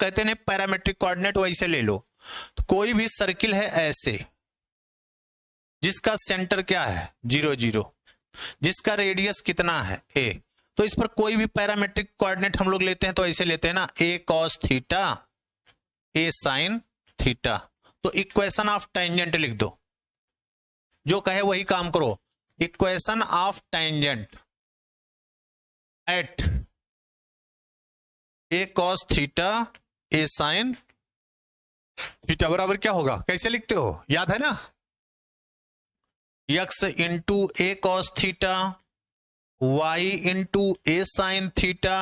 कहते हैं parametric coordinate, वैसे ले लो। तो कोई भी सर्किल है ऐसे जिसका सेंटर क्या है 0 0, जिसका रेडियस कितना है a, तो इस पर कोई भी पैरामेट्रिक कोऑर्डिनेट हम लोग लेते हैं तो ऐसे लेते हैं ना, a cos theta a sin theta. तो इक्वेशन ऑफ टेंजेंट लिख दो, जो कहे वही काम करो। Equation of tangent at a cos theta a sin theta बराबर क्या होगा, कैसे लिखते हो, याद है ना, x into a cos theta y into a sin theta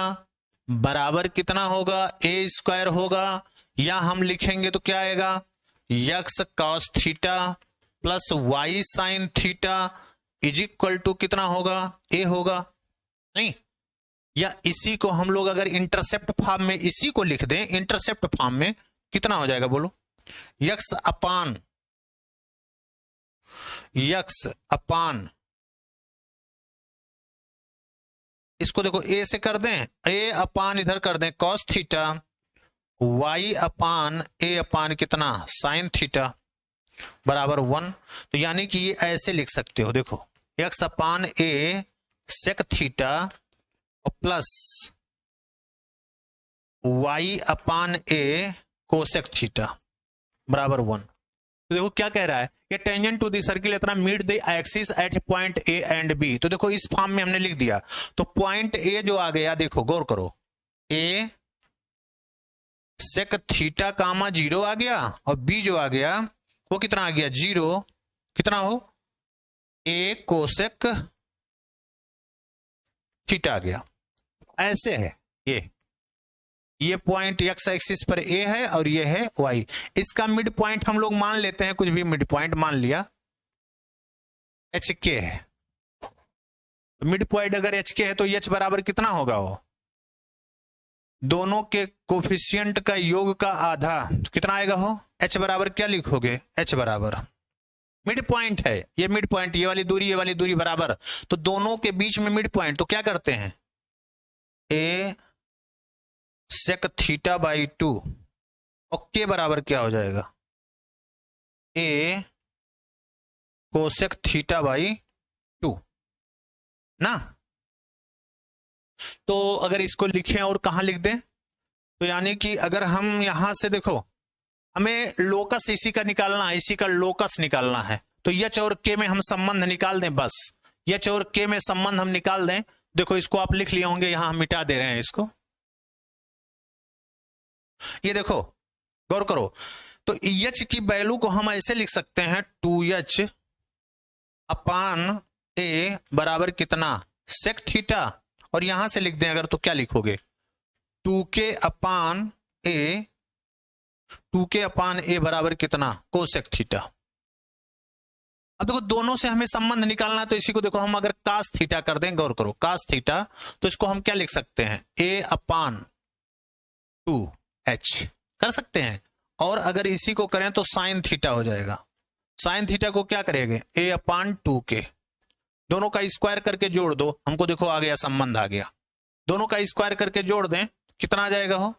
बराबर कितना होगा, a स्क्वायर होगा, या हम लिखेंगे तो क्या आएगा, x cos theta plus y sin theta is equal to कितना होगा, a होगा। नहीं, या इसी को हम लोग अगर इंटरसेप्ट फॉर्म में इसी को लिख दें, इंटरसेप्ट फॉर्म में कितना हो जाएगा बोलो, x अपान इसको देखो a से कर दें, a अपान इधर कर दें cos theta, y upon a अपान कितना sin थीटा बराबर 1। तो यानी कि ये ऐसे लिख सकते हो, देखो x upon a sec theta plus y upon a cosec theta बराबर 1। तो देखो क्या कह रहा है, ये टेंजेंट टू द सर्किल इतना meet the axis at point a and b। तो देखो इस फॉर्म में हमने लिख दिया, तो पॉइंट a जो आ गया, देखो गौर करो, a सेक थीटा कामा 0 आ गया, और b जो आ गया वो कितना आ गया 0, कितना हो a कोसेक थीटा आ गया। ऐसे है ये पॉइंट x एक्सिस पर a है और ये है y। इसका मिड पॉइंट हम लोग मान लेते हैं, कुछ भी मिड पॉइंट मान लिया HK है। मिड पॉइंट अगर HK है तो h बराबर कितना होगा, वो दोनों के कोफिशिएंट का योग का आधा, तो कितना आएगा हो, h बराबर क्या लिखोगे, h बराबर मिड पॉइंट है, ये मिड पॉइंट, ये वाली दूरी बराबर, तो दोनों के बीच में मिड पॉइंट, तो क्या करते हैं a सेक थीटा बाई 2 और k बराबर क्या हो जाएगा, a कोसेक थीटा बाई 2 ना। तो अगर इसको लिखें और कहां लिख दें, तो यानी कि अगर हम यहां से देखो, हमें लोकस इसी का निकालना है, इसी का लोकस निकालना है, तो h और k में हम संबंध निकाल दें, बस h और k में संबंध हम निकाल दें। देखो इसको आप लिख लिए होंगे, यहां हम मिटा दे रहे हैं इसको, ये देखो गौर करो, तो h की वैल्यू को हम ऐसे लिख सकते हैं 2h अपान a बराबर कितना सेक थीटा, और यहां से लिख दें अगर तो क्या लिखोगे 2k अपान a बराबर कितना कोसेक थीटा। अब देखो दोनों से हमें संबंध निकालना है, तो इसी को देखो हम अगर कास थीटा कर दें, गौर करो कास थीटा, तो इसको हम क्या लिख सकते हैं a अपान 2h कर सकते हैं, और अगर इसी को करें तो साइन थीटा हो जाएगा। साइन थीटा को क्या करेंगे a अपान 2k, दोनों का स्क्वायर करके जोड़ दो, हमको देखो आ गया संबंध आ गया, दोनों का स्क्वायर करके जोड़ दें कितना आ जाएगा हो,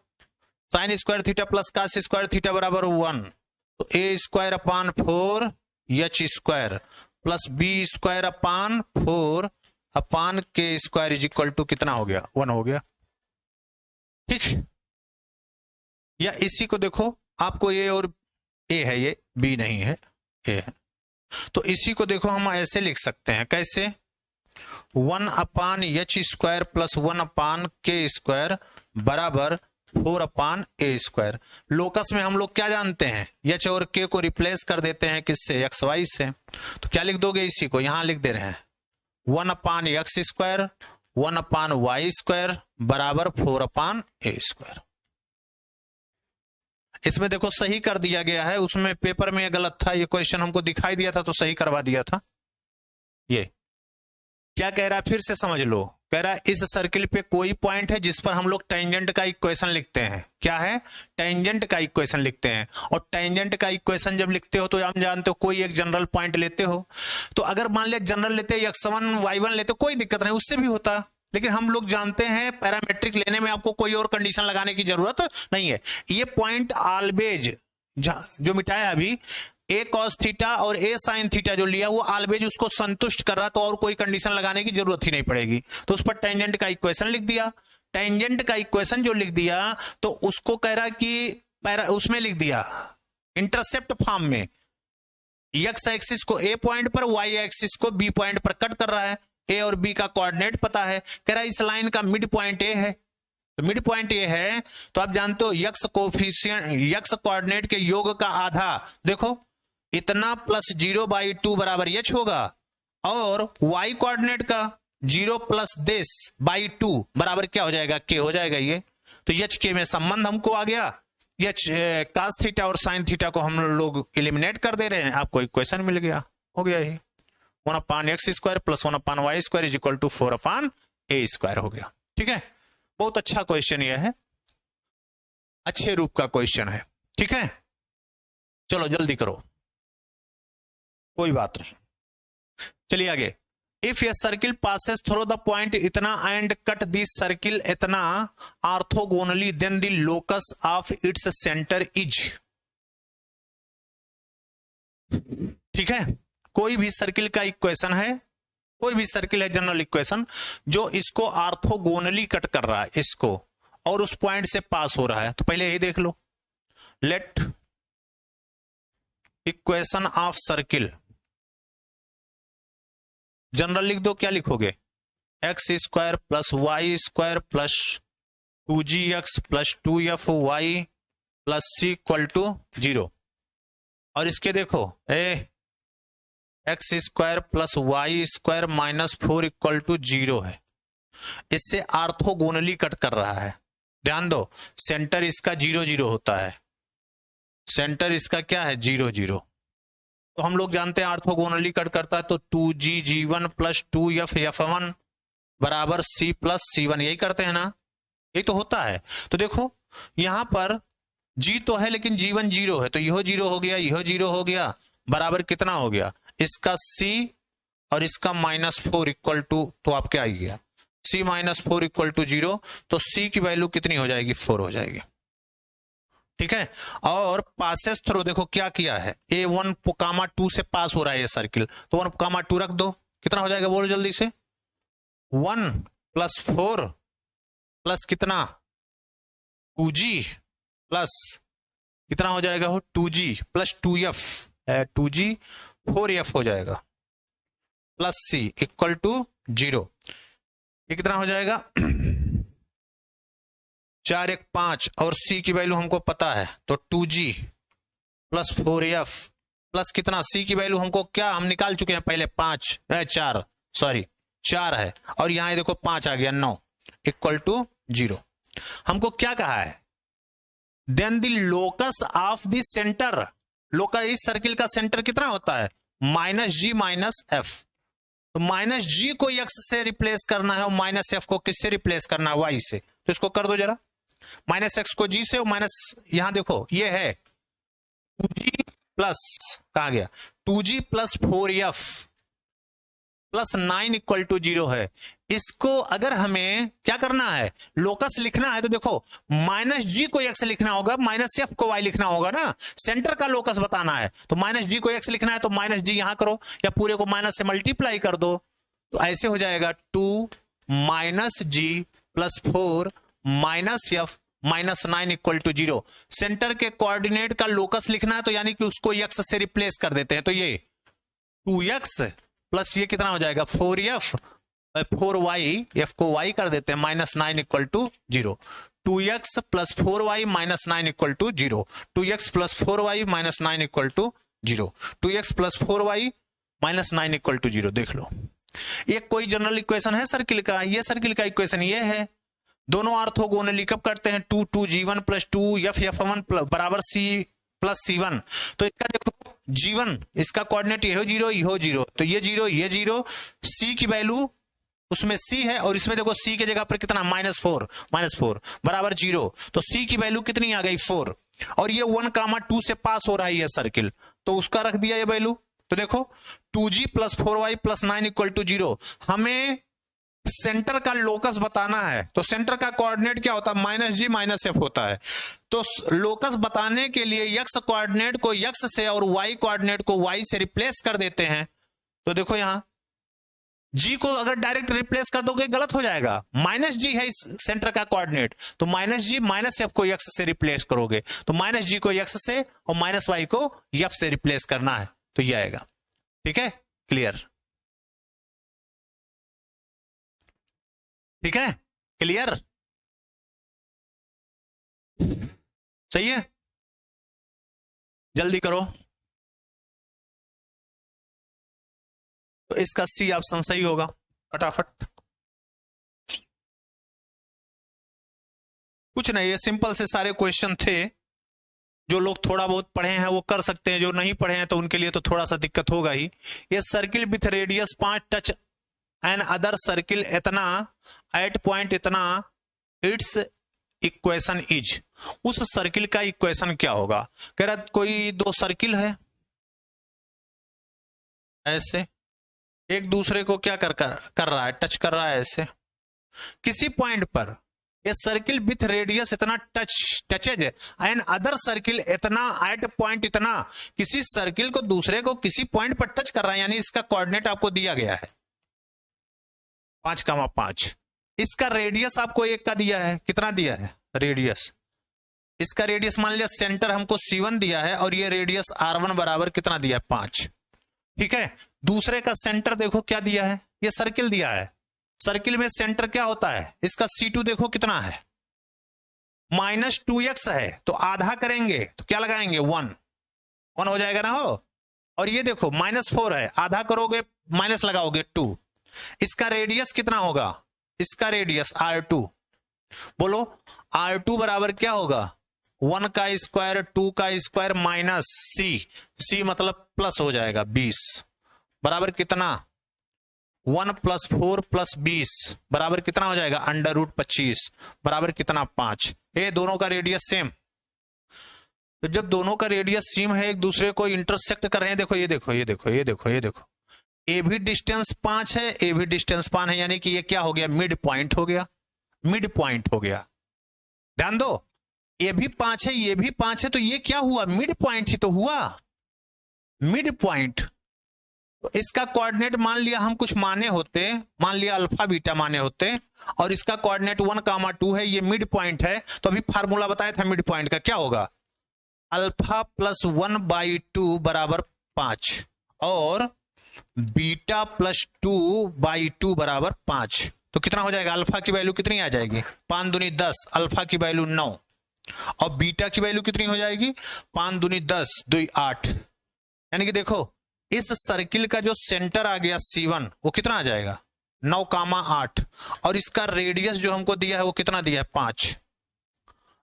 sine square theta plus cos square theta बराबर 1, तो a square upon 4 h square plus b square upon 4 upon k square is equal to कितना हो गया 1 हो गया। ठीक, या इसी को देखो, आपको a और a है, ये b नहीं है, a है, तो इसी को देखो हम ऐसे लिख सकते हैं, कैसे 1 अपान h स्क्वायर प्लस 1 अपान k स्क्वायर बराबर 4 अपान a स्क्वायर। लोकस में हम लोग क्या जानते हैं, h और k को रिप्लेस कर देते हैं किससे, एक्स वाई से, तो क्या लिख दोगे, इसी को यहां लिख दे रहे हैं 1 अपान x square 1 upon y square बराबर 4 अपान a स्क्वायर। इसमें देखो सही कर दिया गया है, उसमें पेपर में ये गलत था, ये क्वेश्चन हमको दिखाई दिया था तो सही करवा दिया था। ये क्या कह रहा है फिर से समझ लो, कह रहा है इस सर्किल पे कोई पॉइंट है जिस पर हम लोग टेंजेंट का इक्वेशन लिखते हैं, क्या है टेंजेंट का इक्वेशन लिखते हैं, और टेंजेंट का इक्वेशन जब लिखते हो तो आप जानते हो कोई एक जनरल पॉइंट लेते हो, तो अगर मान लिया जनरल लेते x1 y1 लेते कोई दिक्कत नहीं, उससे भी होता, लेकिन हम लोग जानते हैं पैरामेट्रिक लेने में आपको कोई और कंडीशन लगाने की जरूरत नहीं है। ये पॉइंट ऑलवेज जो मिटाया अभी, ए कॉस थीटा और ए साइन थीटा जो लिया, वो ऑलवेज उसको संतुष्ट कर रहा, तो और कोई कंडीशन लगाने की जरूरत ही नहीं पड़ेगी। तो उस पर टेंजेंट का इक्वेशन लिख दिया। टेंजेंट का इक्वेशन जो लिख दिया, तो उसको कह रहा कि उसमें लिख दिया इंटरसेप्ट फॉर्म में, एक्स एक्सिस को ए पॉइंट पर, वाई एक्सिस को बी पॉइंट पर कट कर रहा है। ए और बी का कोऑर्डिनेट पता है, कह रहा है इस लाइन का मिड पॉइंट ए है, तो मिड पॉइंट ये है। तो आप जानते हो यक्स कोफिशिएंट, यक्स कोऑर्डिनेट के योग का आधा, देखो इतना प्लस 0/2 बराबर एच होगा, और वाई कोऑर्डिनेट का 0 प्लस दिस बाई 2 बराबर क्या हो जाएगा, के हो जाएगा ये। तो एच के में संबंध हमको आ गया। एच कास थीटा और साइन थीटा को हम लोग एलिमिनेट कर दे रहे हैं, आपको इक्वेशन मिल गया, हो गया ही 1/x² plus 1/y² is equal to 4/a² हो गया। ठीक है, बहुत अच्छा क्वेश्चन ये है, अच्छे रूप का क्वेश्चन है। ठीक है, चलो जल्दी करो, कोई बात नहीं। चलिए आगे। If a circle passes through the point इतना एंड कट दिस सर्किल इतना orthogonally, then the locus of its centre is. ठीक है, कोई भी सर्किल का इक्वेशन है, कोई भी सर्किल है जनरल इक्वेशन, जो इसको ऑर्थोगोनली कट कर रहा है इसको, और उस पॉइंट से पास हो रहा है। तो पहले यही देख लो, let equation of circle general लिख दो। क्या लिखोगे, x² plus y² plus 2gx plus 2fy plus c equal to 0। और इसके देखो x² plus y² minus 4 equal to 0 है। इससे ऑर्थोगोनली कट कर रहा है। ध्यान दो, सेंटर इसका 0 0 होता है, सेंटर इसका क्या है 0 0। तो हम लोग जानते हैं ऑर्थोगोनली कट करता है, तो 2g(g1) प्लस 2f(f1) बराबर c प्लस c1, यही करते हैं ना, यही तो होता है। तो देखो यहां पर g तो है लेकिन g1 0 है, तो यह 0 हो गया, यह 0 हो गया, बराबर कितना हो गया इसका c और इसका -4 इक्वल टू, तो आप क्या आ गया c -4 इक्वल टू 0। तो c की वैल्यू कितनी हो जाएगी, 4 हो जाएगी। ठीक है, और पासेस थ्रू देखो क्या किया है, A1,2 से पास हो रहा है ये सर्किल, तो 1,2 रख दो, कितना हो जाएगा बोलो जल्दी से, 1 प्लस 4 प्लस कितना 2g प्लस कितना हो जाएगा, 2g plus 2f 2g 4f हो जाएगा प्लस c इक्वल टू 0। ये कितना हो जाएगा 4 1 5, और c की वैल्यू हमको पता है, तो 2g प्लस 4f प्लस कितना, c की वैल्यू हमको क्या हम निकाल चुके हैं पहले, 4 है, और यहां देखो 5 आ गया 9 इक्वल टू 0। हमको क्या कहा है, then the locus of the centre, locus इस सर्किल का सेंटर कितना होता है -g माइनस f। तो -g को x से रिप्लेस करना है और -f को किससे रिप्लेस करना है, y से। तो इसको कर दो जरा, -x को g से, और माइनस यहां देखो ये है 2g प्लस कहा गया 2g plus 4f plus 9 equal to 0 है। इसको अगर हमें क्या करना है, लोकस लिखना है, तो देखो -g को x लिखना होगा, -f को y लिखना होगा ना, सेंटर का लोकस बताना है। तो -g को x लिखना है, तो -g यहां करो, या पूरे को माइनस से मल्टीप्लाई कर दो, तो ऐसे हो जाएगा 2 -g plus 4 -f minus 9 equal to 0। Centre के कोऑर्डिनेट का लोकस लिखना है, तो यानी कि उसको x से रिप्लेस कर देते हैं, तो ये 2x प्लस ये कितना हो जाएगा 4f 4y, f को y कर देते हैं, -9 equal to 0। 2x plus 4y minus 9 equal to 0, 2x plus 4y minus 9 equal to 0, 2x plus 4y minus 9 equal to 0। देख लो, ये कोई जनरल इक्वेशन है सर्किल का, ये सर्किल का इक्वेशन ये है। दोनों ऑर्थोगोनली कब करते हैं, 2g1 प्लस 2f(f1) बराबर c प्लस c1। तो इसका देखो g1 इसका कोऑर्डिनेट ये हो 0 ये हो 0, तो ये 0 ये 0, c की वैल्यू उसमें c है, और इसमें देखो c के जगह पर कितना -4 बराबर 0, तो c की वैल्यू कितनी आ गई 4। और ये 1,2 से पास हो रहा है ये सर्किल, तो उसका रख दिया ये वैल्यू। तो देखो 2g plus 4y plus 9 equal to 0, हमें सेंटर का लोकस बताना है तो सेंटर का कोऑर्डिनेट क्या होता है, -g -f होता है। तो लोकस बताने के लिए x कोऑर्डिनेट को x से और y कोऑर्डिनेट को y से रिप्लेस कर देते हैं। तो देखो यहां g को अगर डायरेक्ट रिप्लेस कर दोगे गलत हो जाएगा, -g है इस सेंटर का कोऑर्डिनेट, तो -g -f को x से रिप्लेस करोगे, तो -g को x से और -y को f से रिप्लेस करना है, तो ये आएगा। ठीक है, क्लियर? ठीक है, क्लियर? सही है, जल्दी करो। तो इसका सी ऑप्शन सही होगा, फटाफट। कुछ नहीं, ये सिंपल से सारे क्वेश्चन थे। जो लोग थोड़ा बहुत पढ़े हैं वो कर सकते हैं, जो नहीं पढ़े हैं तो उनके लिए तो थोड़ा सा दिक्कत होगा ही। ये circle with radius 5 touch an other circle इतना एट पॉइंट इतना, इट्स इक्वेशन इज। उस सर्किल का इक्वेशन क्या होगा? कह रहा कोई दो सर्किल है ऐसे, एक दूसरे को क्या कर रहा है, टच कर रहा है ऐसे किसी पॉइंट पर। ये सर्किल विथ रेडियस इतना टचेज एंड अदर सर्किल इतना एट पॉइंट इतना, किसी सर्किल को दूसरे को किसी पॉइंट पर टच कर रहा है, यानी इसका कोऑर्डिनेट आपको दिया गया है 5,5। इसका रेडियस आपको 1 का दिया है, कितना दिया है रेडियस? इसका रेडियस मान लिया सेंटर हमको C1 दिया है और ये रेडियस R1 बराबर कितना दिया है 5। ठीक है, दूसरे का सेंटर देखो क्या दिया है, ये सर्किल दिया है। सर्किल में सेंटर क्या होता है, इसका C2 देखो कितना है -2x है, तो आधा करेंगे तो क्या लगाएंगे 1 हो जाएगा ना हो। और ये देखो -4 है, आधा करोगे माइनस लगाओगे 2। इसका रेडियस कितना होगा, इसका रेडियस R2, बोलो R2 बराबर क्या होगा 1 का स्क्वायर 2 का स्क्वायर माइनस C मतलब प्लस हो जाएगा 20 बराबर कितना 1 + 4 + 20 बराबर कितना हो जाएगा √25 बराबर कितना 5। ये दोनों का रेडियस सेम। तो जब दोनों का रेडियस सेम है, एक दूसरे को इंटरसेक्ट कर रहे हैं, देखो ये देखो ये देखो ये देखो ये देखो, ए भी डिस्टेंस 5 है, ए भी डिस्टेंस 5 है, यानी कि ये क्या हो गया मिड पॉइंट हो गया, मिड पॉइंट हो गया। ध्यान दो, ये भी 5 है ये भी 5 है, तो ये क्या हुआ मिड पॉइंट ही तो हुआ, मिड पॉइंट। तो इसका कोऑर्डिनेट मान लिया हम कुछ माने होते, मान लिया अल्फा बीटा माने होते, और इसका कोऑर्डिनेट 1, 2 है, ये मिड पॉइंट है। तो अभी फार्मूला बताया था मिड पॉइंट का, क्या होगा अल्फा + 1/2 बराबर 5 और बीटा + 2/2 बराबर 5। तो कितना हो जाएगा, अल्फा की वैल्यू कितनी आ जाएगी 5 दूनी 10, अल्फा की वैल्यू 9 और बीटा की वैल्यू कितनी हो जाएगी 5 दूनी 10 2 8। यानी कि देखो इस सर्किल का जो सेंटर आ गया C1 वो कितना आ जाएगा 9,8 और इसका रेडियस जो हमको दिया है वो कितना दिया है 5।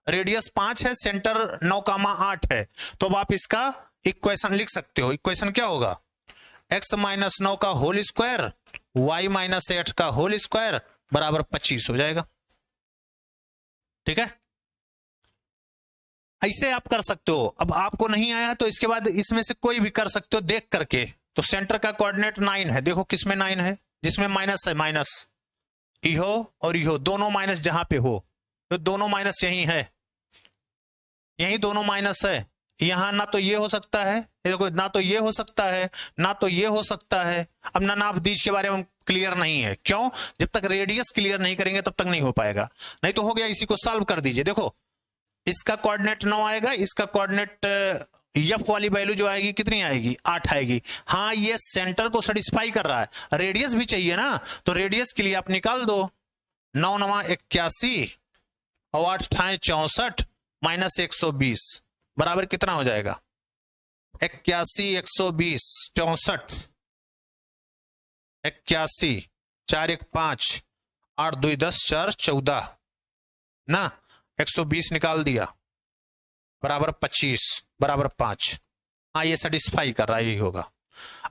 रेडियस 5 है, सेंटर 9,8 है, तो अब आप इसका इक्वेशन लिख सकते हो। इक्वेशन क्या होगा x - 9 का होल स्क्वायर y - 8 का होल स्क्वायर बराबर 25 हो जाएगा। ठीक है, ऐसे आप कर सकते हो। अब आपको नहीं आया तो इसके बाद इसमें से कोई भी कर सकते हो देख करके। तो सेंटर का कोऑर्डिनेट 9 है, देखो किसमें 9 है, जिसमें माइनस है माइनस, इहो और इहो दोनों माइनस जहां पे हो, तो दोनों माइनस यही है, यही दोनों माइनस है। यहां ना तो ये हो सकता है, देखो ना तो ये हो सकता है ना तो ये हो सकता है। अब नानावधीज के बारे में क्लियर नहीं है, क्यों? जब तक रेडियस क्लियर नहीं करेंगे तब तक नहीं हो पाएगा। नहीं तो हो गया, इसी को सॉल्व कर दीजिए। देखो इसका कोऑर्डिनेट 9 आएगा, इसका कोऑर्डिनेट एफ वाली वैल्यू जो आएगी कितनी आएगी 8 आएगी। हाँ ये सेंटर को सेटिस्फाई कर रहा है, रेडियस भी चाहिए ना, तो रेडियस के लिए आप निकाल दो 9 × 9 81 और 8 × 64 माइनस 120 बराबर कितना हो जाएगा 81 120 64 81 4 1 5 8 2 10 4 14 ना 120 निकाल दिया बराबर 25 बराबर 5। हाँ ये सेटिस्फाई कर रहा है, यही होगा।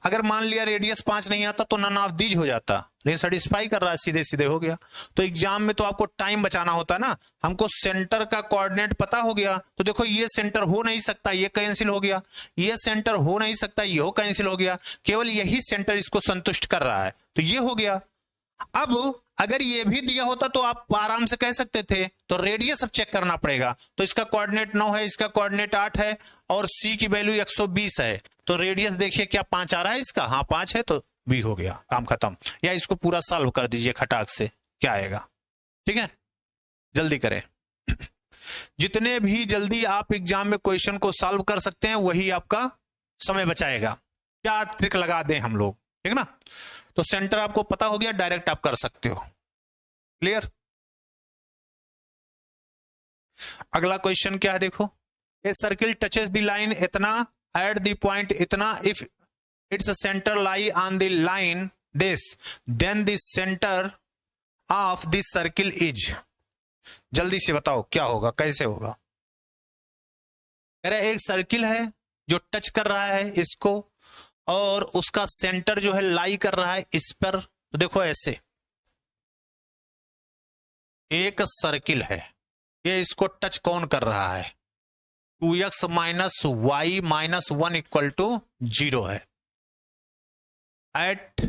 अगर मान लिया रेडियस 5 नहीं आता तो नानावधीज हो जाता, लेकिन सेटिस्फाई कर रहा है, सीधे सीधे हो गया। तो एग्जाम में तो आपको टाइम बचाना होता है ना, हमको सेंटर का कोऑर्डिनेट पता हो गया, तो देखो ये सेंटर हो नहीं सकता, ये कैंसिल हो गया, ये सेंटर हो नहीं सकता, ये हो कैंसिल हो गया, केवल यही सेंटर इसको संतुष्ट कर रहा है, तो ये हो गया। अब अगर ये भी दिया होता तो आप आराम से कह सकते थे, तो रेडियस अब चेक करना पड़ेगा। तो इसका कोऑर्डिनेट 9 है, इसका कोऑर्डिनेट 8 है और सी की वैल्यू 120 है, तो रेडियस देखिए क्या 5 आ रहा है इसका, हाँ 5 है, तो बी हो गया, काम खत्म। या इसको पूरा सॉल्व कर दीजिए खटाक से, क्या आएगा, ठीक है, जल्दी करें। जितने भी जल्दी आप एग्जाम में क्वेश्चन को सॉल्व कर सकते हैं वही आपका समय बचाएगा। क्या ट्रिक लगा दें हम लोग, ठीक ना। तो सेंटर आपको पता हो गया, डायरेक्ट आप कर सकते हो, क्लियर। अगला क्वेश्चन क्या है देखो, a circle touches the line इतना एट द पॉइंट इतना, if its centre lie on the line this, then the centre of the circle is. जल्दी से बताओ क्या होगा, कैसे होगा। अरे एक सर्किल है जो टच कर रहा है इसको, और उसका सेंटर जो है लाई कर रहा है इस पर। तो देखो ऐसे एक सर्किल है, ये इसको टच कौन कर रहा है, 2x minus y minus 1 equal to 0 है। एट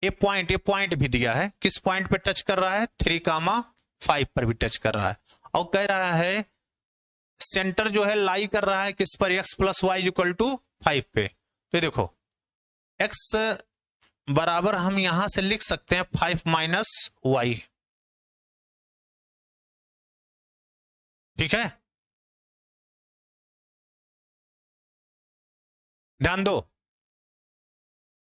ए पॉइंट भी दिया है, किस पॉइंट पे टच कर रहा है, 3,5 पर भी टच कर रहा है, और कह रहा है सेंटर जो है लाई कर रहा है किस पर, x plus y equal to 5 पे। तो देखो x बराबर हम यहां से लिख सकते हैं 5 माइनस वाई, ठीक है। ध्यान दो,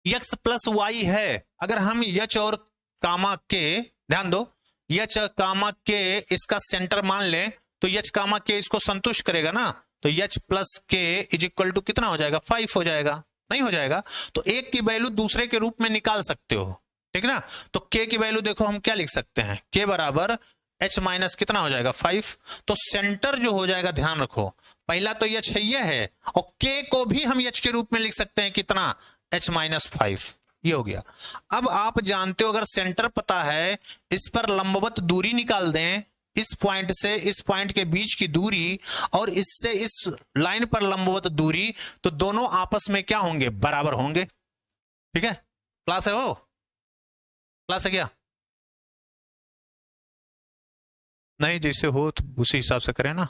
x प्लस वाई है, अगर हम h और कामा के, ध्यान दो h कामा के इसका सेंटर मान लें तो h कामा के इसको संतुष्ट करेगा ना, तो h प्लस के इज इक्वल टू कितना हो जाएगा, 5 हो जाएगा, नहीं हो जाएगा। तो एक की वैल्यू दूसरे के रूप में निकाल सकते हो, ठीक ना। तो k की वैल्यू देखो हम क्या लिख सकते हैं, k बराबर h माइनस कितना हो जाएगा 5। तो सेंटर जो हो जाएगा, ध्यान रखो पहला तो h है और k को भी हम h के रूप में लिख सकते हैं कितना, h माइनस 5, ये हो गया। अब आप जानते हो अगर सेंटर पता है, इस पर लंबवत दूरी निकाल दें, इस पॉइंट से इस पॉइंट के बीच की दूरी और इससे इस लाइन पर लंबवत दूरी, तो दोनों आपस में क्या होंगे, बराबर होंगे, ठीक है। क्लास है, वो क्लास है क्या, नहीं जैसे हो तो उसी हिसाब से करें ना,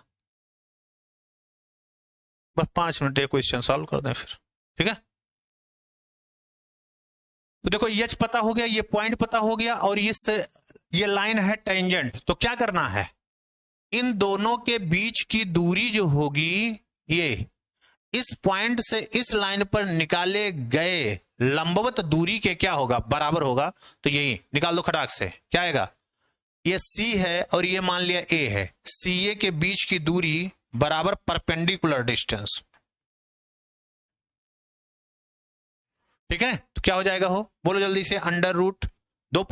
बस 5 मिनट ये क्वेश्चन सॉल्व कर दें फिर, ठीक है। तो देखो एच पता हो गया, ये पॉइंट पता हो गया, और ये लाइन है टेंजेंट। तो क्या करना है, इन दोनों के बीच की दूरी जो होगी, ये इस पॉइंट से इस लाइन पर निकाले गए लंबवत दूरी के क्या होगा, बराबर होगा। तो यही निकाल दो खटाक से, क्या आएगा, ये C है और ये मान लिया A है, CA के बीच की दूरी बराबर परपेंडिकुलर डिस्टेंस, ठीक है। तो क्या हो जाएगा, हो बोलो जल्दी से, अंडर रूट 2